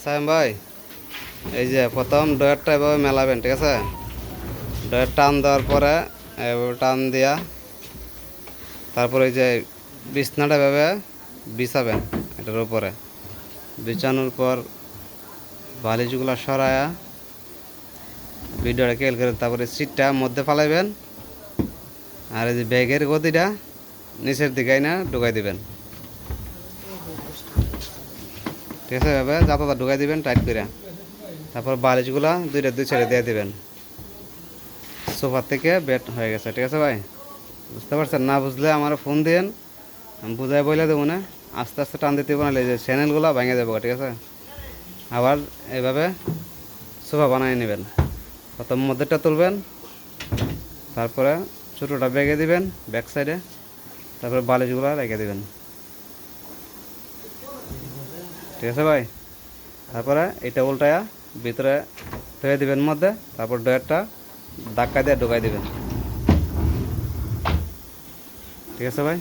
সায়েম ভাই, এই যে প্রথম ডয়ারটা এভাবে মেলাবেন, ঠিক আছে? ডয়ার টান দেওয়ার পরে এভাবে টান দিয়া তারপরে এই যে বিছনাটা এভাবে বিছাবেন এটার উপরে। বিছানোর পর বালিশগুলো সরায়া ভিডিওটা খেয়াল করে তারপরে সিটটা মধ্যে ফালাইবেন। আর এই যে ব্যাগের গতিটা নিচের দিকে না ঢুকাই দিবেন, ঠিক আছে? এভাবে যাতাটা ঢুকাই দিবেন টাইট করে। তারপর বালিশগুলা দুই সাইডে দিয়ে দিবেন। সোফার থেকে বেড হয়ে গেছে, ঠিক আছে ভাই? বুঝতে পারছেন? না বুঝলে আমার ফোন দিন, আমি বুঝাই বলে দেবো না। আস্তে আস্তে টান দিতে বানালে যে চ্যানেলগুলো ভেঙে যাবো, ঠিক আছে? আবার এইভাবে সোফা বানিয়ে নেবেন। প্রথম মধ্যেটা তুলবেন, তারপরে ছোটোটা বেগে দিবেন ব্যাক সাইডে, তারপরে বালিশগুলো রেখে দিবেন, ঠিক আছে ভাই? তারপরে এটা উল্টায়া ভিতরে ধুয়ে দিবেন মধ্যে, তারপর ডয়ারটা ধাক্কা দিয়ে ঢুকাই দিবেন, ঠিক আছে ভাই?